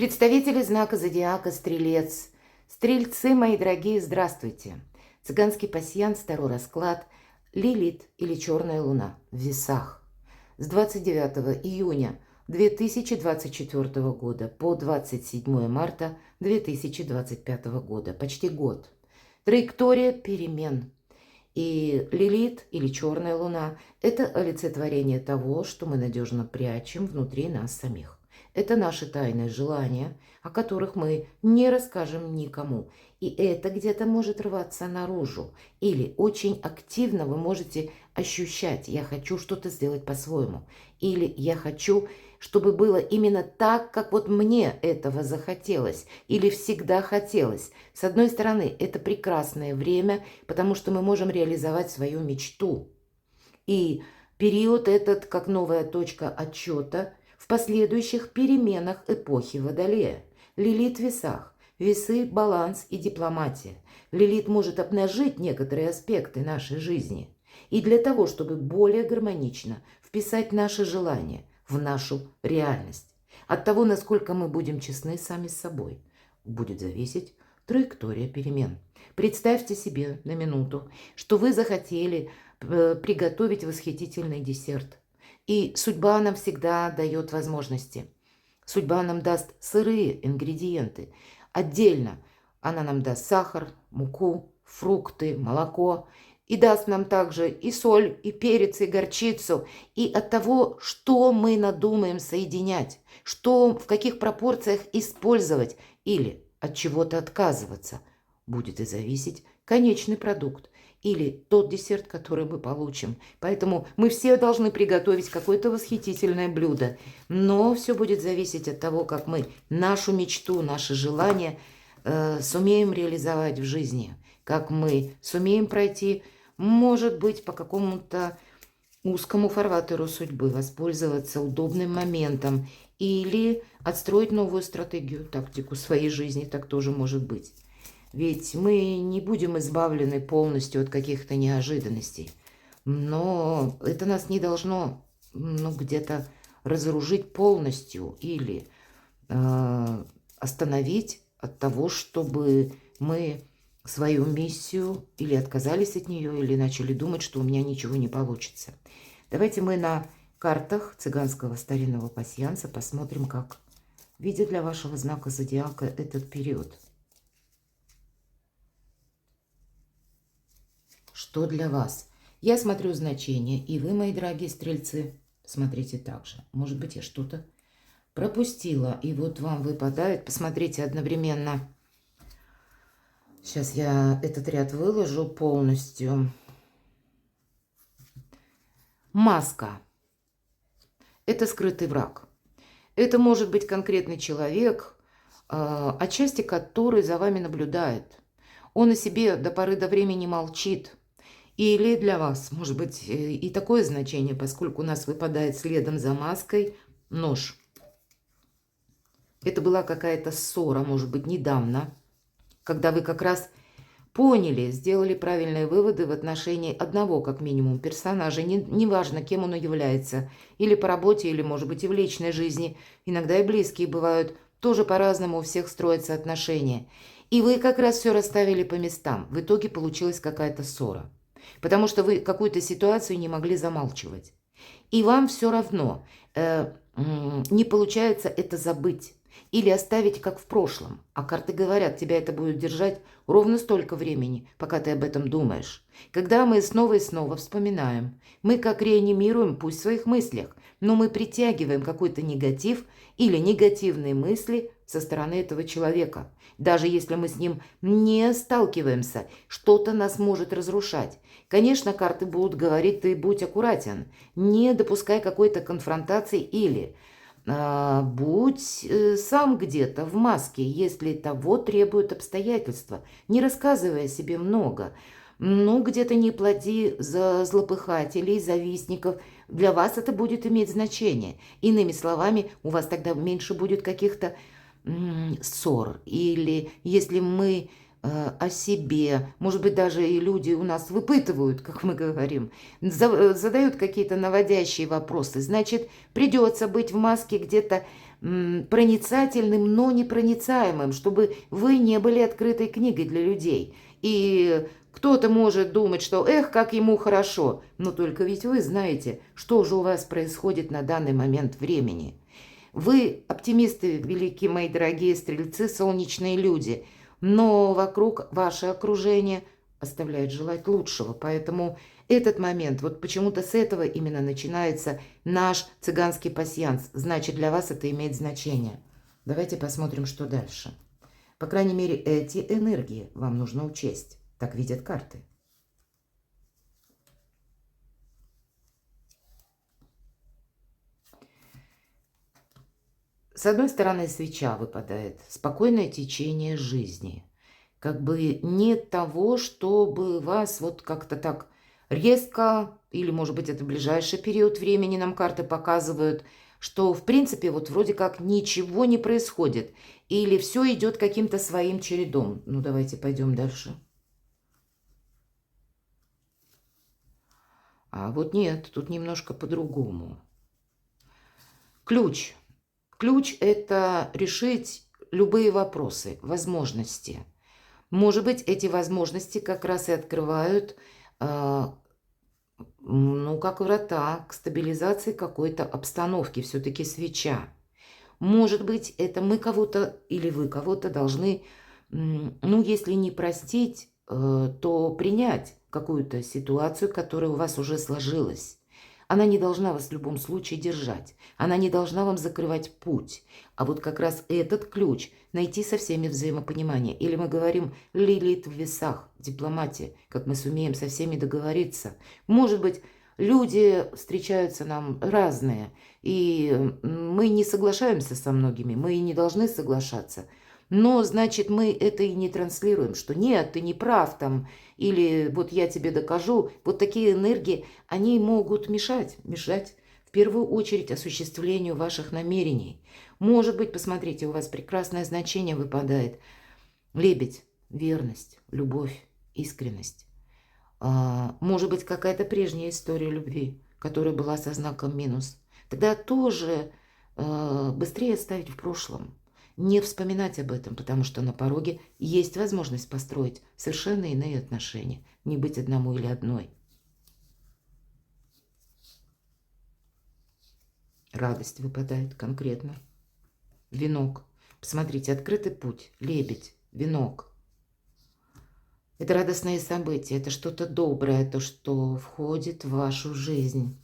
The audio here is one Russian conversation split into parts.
Представители знака зодиака Стрелец. Стрельцы, мои дорогие, здравствуйте. Цыганский пасьянс, второй расклад. Лилит или черная луна в весах. С 29 июня 2024 года по 27 марта 2025 года. Почти год. Траектория перемен. И Лилит или черная луна – это олицетворение того, что мы надежно прячем внутри нас самих. Это наши тайные желания, о которых мы не расскажем никому. И это где-то может рваться наружу. Или очень активно вы можете ощущать: я хочу что-то сделать по-своему. Или я хочу, чтобы было именно так, как вот мне этого захотелось. Или всегда хотелось. С одной стороны, это прекрасное время, потому что мы можем реализовать свою мечту. И период этот, как новая точка отчета в последующих переменах эпохи Водолея. Лилит в весах. Весы, баланс и дипломатия. Лилит может обнажить некоторые аспекты нашей жизни. И для того, чтобы более гармонично вписать наши желания в нашу реальность. От того, насколько мы будем честны сами с собой, будет зависеть траектория перемен. Представьте себе на минуту, что вы захотели приготовить восхитительный десерт. И судьба нам всегда дает возможности. Судьба нам даст сырые ингредиенты. Отдельно она нам даст сахар, муку, фрукты, молоко. И даст нам также и соль, и перец, и горчицу. И от того, что мы надумаем соединять, что в каких пропорциях использовать или от чего-то отказываться, будет и зависеть конечный продукт. Или тот десерт, который мы получим. Поэтому мы все должны приготовить какое-то восхитительное блюдо. Но все будет зависеть от того, как мы нашу мечту, наши желания сумеем реализовать в жизни. Как мы сумеем пройти, может быть, по какому-то узкому фарватеру судьбы, воспользоваться удобным моментом. Или отстроить новую стратегию, тактику своей жизни. Так тоже может быть. Ведь мы не будем избавлены полностью от каких-то неожиданностей. Но это нас не должно где-то разоружить полностью или остановить от того, чтобы мы свою миссию или отказались от нее, или начали думать, что у меня ничего не получится. Давайте мы на картах цыганского старинного пасьянса посмотрим, как видит для вашего знака зодиака этот период. Что для вас? Я смотрю значение, и вы, мои дорогие стрельцы, смотрите также. Может быть, я что-то пропустила, и вот вам выпадает. Посмотрите одновременно. Сейчас я этот ряд выложу полностью. Маска. Это скрытый враг. Это может быть конкретный человек, отчасти который за вами наблюдает. Он о себе до поры до времени молчит. Или для вас может быть и такое значение, поскольку у нас выпадает следом за маской нож. Это была какая-то ссора, может быть, недавно, когда вы как раз поняли, сделали правильные выводы в отношении одного, как минимум, персонажа. Неважно, кем он является. Или по работе, или, может быть, и в личной жизни. Иногда и близкие бывают. Тоже по-разному у всех строятся отношения. И вы как раз все расставили по местам. В итоге получилась какая-то ссора. Потому что вы какую-то ситуацию не могли замалчивать. И вам все равно не получается это забыть. Или оставить как в прошлом. А карты говорят, тебя это будет держать ровно столько времени, пока ты об этом думаешь. Когда мы снова и снова вспоминаем, мы как реанимируем, пусть в своих мыслях, но мы притягиваем какой-то негатив или негативные мысли со стороны этого человека. Даже если мы с ним не сталкиваемся, что-то нас может разрушать. Конечно, карты будут говорить: ты будь аккуратен, не допускай какой-то конфронтации или будь сам где-то в маске, если того требуют обстоятельства, не рассказывая о себе много. Ну, где-то не плати за злопыхателей, завистников. Для вас это будет иметь значение. Иными словами, у вас тогда меньше будет каких-то ссор. Или если мы о себе, может быть, даже и люди у нас выпытывают, как мы говорим, задают какие-то наводящие вопросы, значит, придется быть в маске где-то проницательным, но непроницаемым, чтобы вы не были открытой книгой для людей. И кто-то может думать, что эх, как ему хорошо, но только ведь вы знаете, что же у вас происходит на данный момент времени. Вы оптимисты, великие мои дорогие стрельцы, солнечные люди, но вокруг ваше окружение оставляет желать лучшего, поэтому этот момент, вот почему-то с этого именно начинается наш цыганский пасьянс, значит для вас это имеет значение. Давайте посмотрим, что дальше. По крайней мере, эти энергии вам нужно учесть, так видят карты. С одной стороны, свеча выпадает, спокойное течение жизни. Как бы нет того, чтобы вас вот как-то так резко, или, может быть, это ближайший период времени нам карты показывают, что, в принципе, вот вроде как ничего не происходит, или все идет каким-то своим чередом. Ну, давайте пойдем дальше. А вот нет, тут немножко по-другому. Ключ. Ключ – это решить любые вопросы, возможности. Может быть, эти возможности как раз и открывают, ну, как врата к стабилизации какой-то обстановки, все-таки свеча. Может быть, это мы кого-то или вы кого-то должны, ну, если не простить, то принять какую-то ситуацию, которая у вас уже сложилась. Она не должна вас в любом случае держать. Она не должна вам закрывать путь. А вот как раз этот ключ найти со всеми взаимопонимание. Или мы говорим «Лилит в весах», дипломатия, как мы сумеем со всеми договориться. Может быть, люди встречаются нам разные, и мы не соглашаемся со многими, мы и не должны соглашаться. Но, значит, мы это и не транслируем, что нет, ты не прав там, или вот я тебе докажу. Вот такие энергии, они могут мешать в первую очередь осуществлению ваших намерений. Может быть, посмотрите, у вас прекрасное значение выпадает. Лебедь, верность, любовь, искренность. Может быть, какая-то прежняя история любви, которая была со знаком минус. Тогда тоже быстрее оставить в прошлом. Не вспоминать об этом, потому что на пороге есть возможность построить совершенно иные отношения. Не быть одному или одной. Радость выпадает конкретно. Венок. Посмотрите, открытый путь, лебедь, венок. Это радостные события, это что-то доброе, то, что входит в вашу жизнь.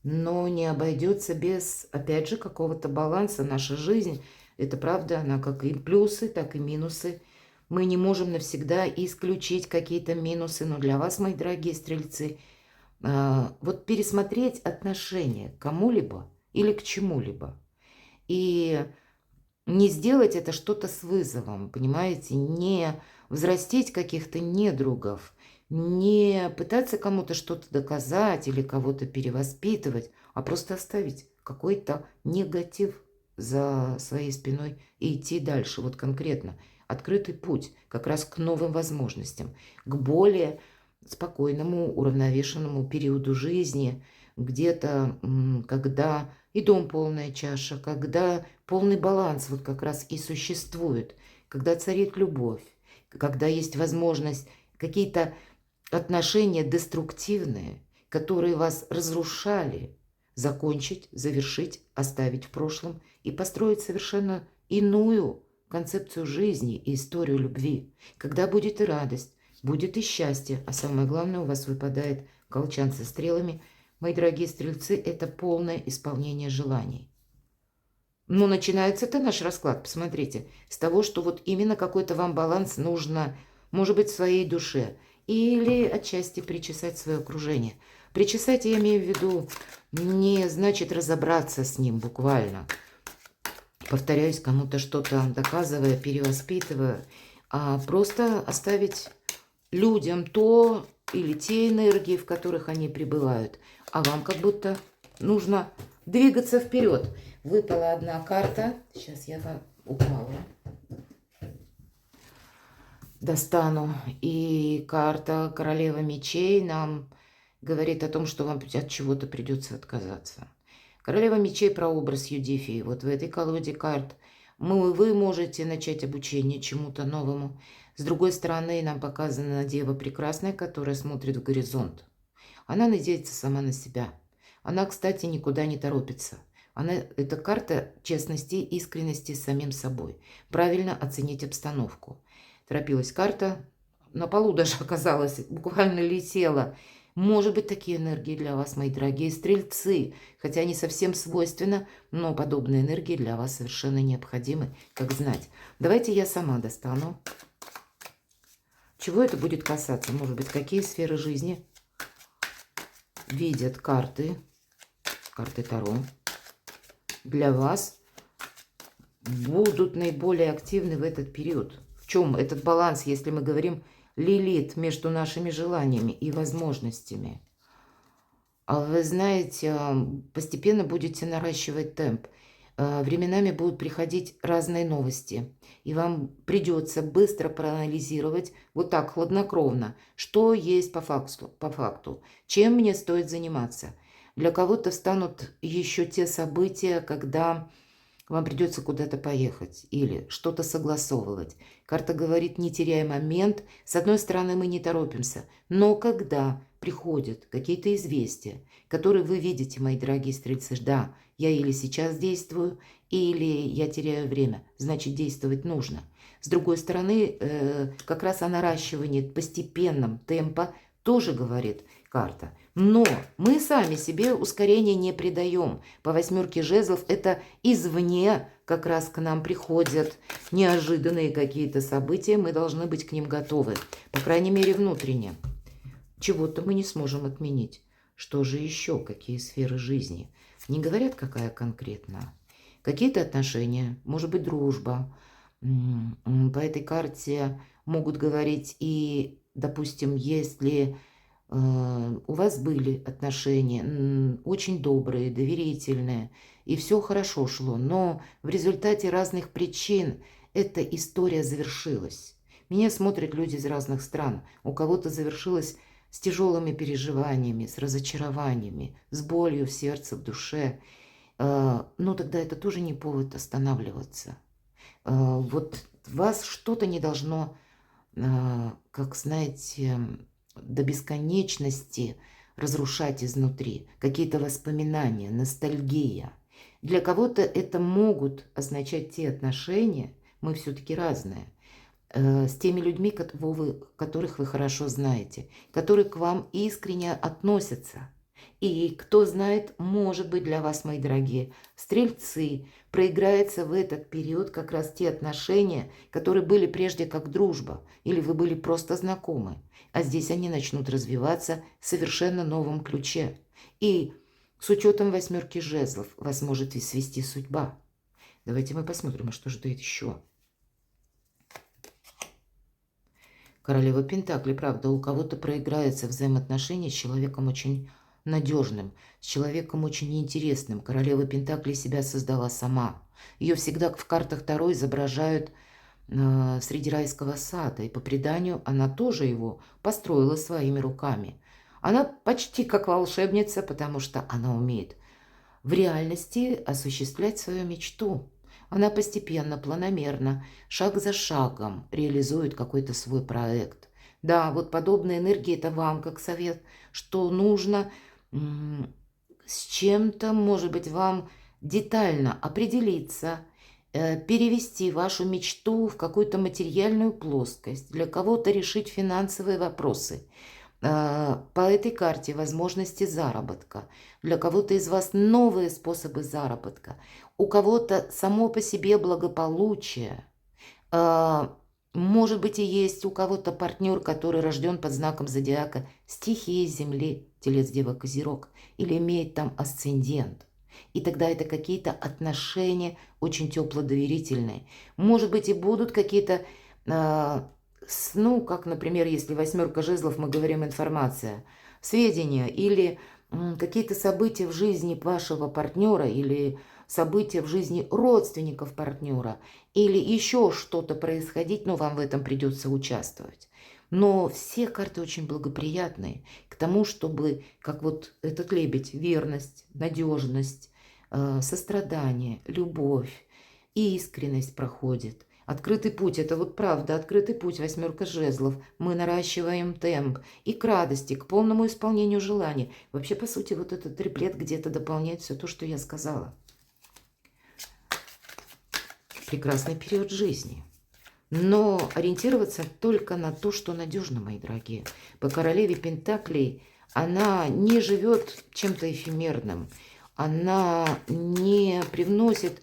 Но не обойдется без, опять же, какого-то баланса. Наша жизнь, это правда, она как и плюсы, так и минусы. Мы не можем навсегда исключить какие-то минусы, но для вас, мои дорогие стрельцы, вот пересмотреть отношение к кому-либо или к чему-либо. И не сделать это что-то с вызовом, понимаете, не взрастить каких-то недругов, не пытаться кому-то что-то доказать или кого-то перевоспитывать, а просто оставить какой-то негатив за своей спиной и идти дальше, вот конкретно. Открытый путь как раз к новым возможностям, к более спокойному, уравновешенному периоду жизни, где-то, когда и дом полная чаша, когда полный баланс вот как раз и существует, когда царит любовь, когда есть возможность какие-то отношения деструктивные, которые вас разрушали, закончить, завершить, оставить в прошлом и построить совершенно иную концепцию жизни и историю любви, когда будет и радость, будет и счастье, а самое главное, у вас выпадает колчан со стрелами. Мои дорогие стрельцы, это полное исполнение желаний. Но начинается-то наш расклад, посмотрите, с того, что вот именно какой-то вам баланс нужно, может быть, в своей душе, или отчасти причесать свое окружение. Причесать, я имею в виду, не значит разобраться с ним буквально. Повторяюсь, кому-то что-то доказывая, перевоспитывая, а просто оставить людям то или те энергии, в которых они пребывают, а вам как будто нужно двигаться вперед. Выпала одна карта. Сейчас я упала. Достану. И карта королева мечей нам говорит о том, что вам от чего-то придется отказаться. Королева мечей, прообраз Юдифии. Вот в этой колоде карт вы можете начать обучение чему-то новому. С другой стороны, нам показана дева прекрасная, которая смотрит в горизонт. Она надеется сама на себя. Она, кстати, никуда не торопится. Это карта честности, искренности с самим собой. Правильно оценить обстановку. Торопилась карта, на полу даже оказалась, буквально летела. Может быть, такие энергии для вас, мои дорогие стрельцы, хотя не совсем свойственно, но подобные энергии для вас совершенно необходимы, как знать. Давайте я сама достану. Чего это будет касаться? Может быть, какие сферы жизни видят карты Таро для вас будут наиболее активны в этот период? В чем этот баланс, если мы говорим Лилит, между нашими желаниями и возможностями? А вы знаете, постепенно будете наращивать темп. Временами будут приходить разные новости. И вам придется быстро проанализировать, вот так, хладнокровно, что есть по факту, чем мне стоит заниматься. Для кого-то станут еще те события, когда вам придется куда-то поехать или что-то согласовывать. Карта говорит, не теряя момент. С одной стороны, мы не торопимся, но когда приходят какие-то известия, которые вы видите, мои дорогие стрельцы, да, я или сейчас действую, или я теряю время, значит, действовать нужно. С другой стороны, как раз о наращивании постепенном темпа тоже говорит карта. Но мы сами себе ускорения не придаем. По 8 жезлов это извне как раз к нам приходят неожиданные какие-то события. Мы должны быть к ним готовы. По крайней мере, внутренне. Чего-то мы не сможем отменить. Что же еще? Какие сферы жизни? Не говорят, какая конкретно. Какие-то отношения, может быть, дружба. По этой карте могут говорить и, допустим, если у вас были отношения очень добрые, доверительные, и все хорошо шло, но в результате разных причин эта история завершилась. Меня смотрят люди из разных стран. У кого-то завершилось с тяжелыми переживаниями, с разочарованиями, с болью в сердце, в душе. Но тогда это тоже не повод останавливаться. Вот вас что-то не должно, как знаете, до бесконечности разрушать изнутри. Какие-то воспоминания, ностальгия. Для кого-то это могут означать те отношения, мы все-таки разные, с теми людьми, которых вы хорошо знаете, которые к вам искренне относятся. И кто знает, может быть, для вас, мои дорогие стрельцы, проиграется в этот период как раз те отношения, которые были прежде как дружба, или вы были просто знакомы, а здесь они начнут развиваться в совершенно новом ключе. И с учетом 8 жезлов вас может и свести судьба. Давайте мы посмотрим, а что ждет еще. Королева Пентакли, правда, у кого-то проиграется взаимоотношения с человеком очень надежным, с человеком очень интересным. Королева Пентакли себя создала сама. Ее всегда в картах Таро изображают среди райского сада, и по преданию она тоже его построила своими руками. Она почти как волшебница, потому что она умеет в реальности осуществлять свою мечту. Она постепенно, планомерно, шаг за шагом реализует какой-то свой проект. Да, вот подобные энергии – это вам как совет, что нужно с чем-то, может быть, вам детально определиться, перевести вашу мечту в какую-то материальную плоскость, для кого-то решить финансовые вопросы. По этой карте возможности заработка. Для кого-то из вас новые способы заработка. У кого-то само по себе благополучие. Может быть, и есть у кого-то партнер, который рожден под знаком зодиака стихии Земли, Телец, Дева, Козерог, или имеет там асцендент. И тогда это какие-то отношения очень тепло-доверительные. Может быть, и будут какие-то, как, например, если 8 жезлов, мы говорим информация, сведения или какие-то события в жизни вашего партнера или события в жизни родственников партнера или еще что-то происходить, но вам в этом придется участвовать. Но все карты очень благоприятные к тому, чтобы, как вот этот лебедь, верность, надежность, сострадание, любовь, искренность проходит. Открытый путь – это вот правда, открытый путь, 8 жезлов. Мы наращиваем темп и к радости, к полному исполнению желаний. Вообще, по сути, вот этот триплет где-то дополняет все то, что я сказала. Прекрасный период жизни. Но ориентироваться только на то, что надежно, мои дорогие. По королеве Пентаклей она не живет чем-то эфемерным. Она не привносит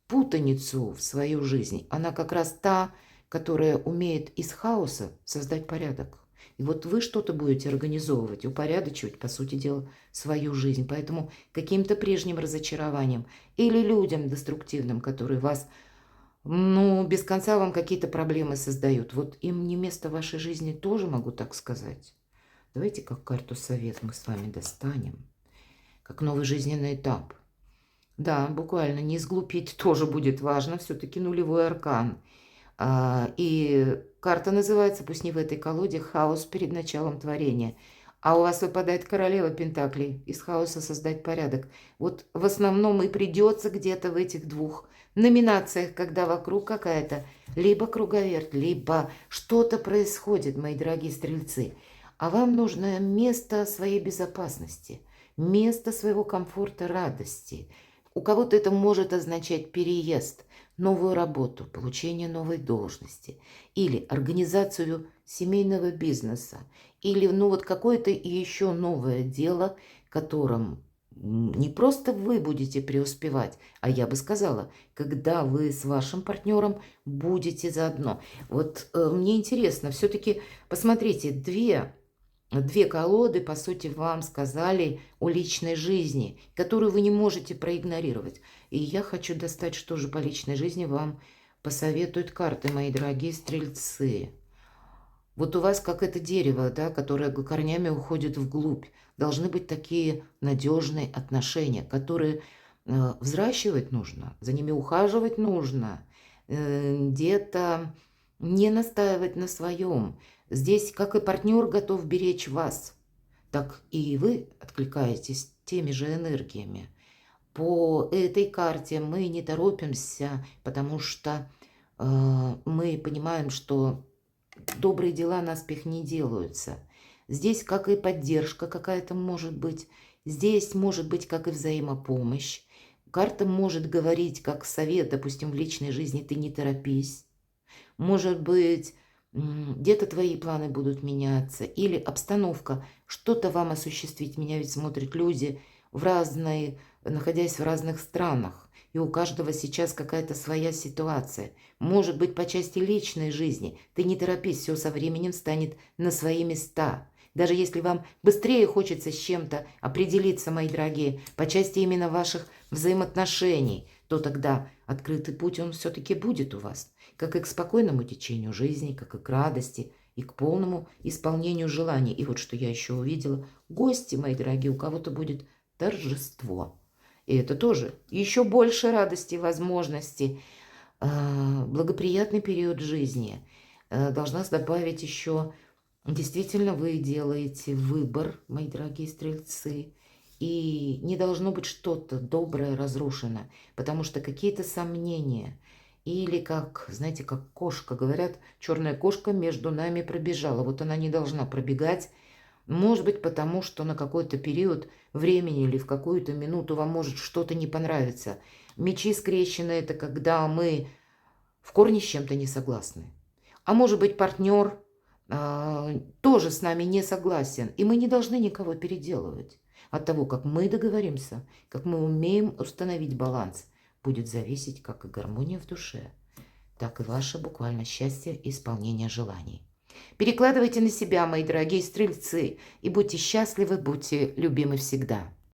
путаницу в свою жизнь. Она как раз та, которая умеет из хаоса создать порядок. И вот вы что-то будете организовывать, упорядочивать, по сути дела, свою жизнь. Поэтому каким-то прежним разочарованием или людям деструктивным, которые вас, ну, без конца вам какие-то проблемы создают, вот им не место в вашей жизни, тоже могу так сказать. Давайте как карту совет мы с вами достанем. Как новый жизненный этап. Да, буквально не сглупить тоже будет важно. Все-таки нулевой аркан. И карта называется, пусть не в этой колоде, «Хаос перед началом творения». А у вас выпадает королева Пентаклей. Из хаоса создать порядок. Вот в основном и придется где-то в этих двух номинациях, когда вокруг какая-то либо круговерть, либо что-то происходит, мои дорогие стрельцы. А вам нужно место своей безопасности, место своего комфорта, радости. У кого-то это может означать переезд, новую работу, получение новой должности или организацию семейного бизнеса, или ну вот какое-то еще новое дело, которым не просто вы будете преуспевать, а я бы сказала, когда вы с вашим партнером будете заодно. Вот мне интересно, все-таки посмотрите, Две колоды, по сути, вам сказали о личной жизни, которую вы не можете проигнорировать. И я хочу достать, что же по личной жизни вам посоветуют карты, мои дорогие стрельцы. Вот у вас как это дерево, да, которое корнями уходит вглубь. Должны быть такие надежные отношения, которые взращивать нужно, за ними ухаживать нужно, где-то не настаивать на своем. Здесь как и партнер готов беречь вас, так и вы откликаетесь теми же энергиями. По этой карте мы не торопимся, потому что мы понимаем, что добрые дела наспех не делаются. Здесь как и поддержка какая-то может быть, здесь может быть как и взаимопомощь. Карта может говорить как совет, допустим, в личной жизни ты не торопись. Может быть, где-то твои планы будут меняться, или обстановка, что-то вам осуществить. Меня ведь смотрят люди находясь в разных странах, и у каждого сейчас какая-то своя ситуация. Может быть, по части личной жизни. Ты не торопись, все со временем станет на свои места. Даже если вам быстрее хочется с чем-то определиться, мои дорогие, по части именно ваших взаимоотношений, то тогда открытый путь, он все-таки будет у вас. Как и к спокойному течению жизни, как и к радости, и к полному исполнению желаний. И вот что я еще увидела. Гости, мои дорогие, у кого-то будет торжество. И это тоже еще больше радости, возможностей. Благоприятный период жизни. Должна добавить еще, действительно вы делаете выбор, мои дорогие стрельцы. И не должно быть что-то доброе разрушено, потому что какие-то сомнения, или как, знаете, как кошка, говорят, черная кошка между нами пробежала. Вот она не должна пробегать, может быть, потому что на какой-то период времени или в какую-то минуту вам может что-то не понравиться. Мечи скрещены – это когда мы в корне с чем-то не согласны. А может быть, партнер тоже с нами не согласен, и мы не должны никого переделывать. От того, как мы договоримся, как мы умеем установить баланс, будет зависеть как и гармония в душе, так и ваше буквально счастье и исполнение желаний. Перекладывайте на себя, мои дорогие стрельцы, и будьте счастливы, будьте любимы всегда.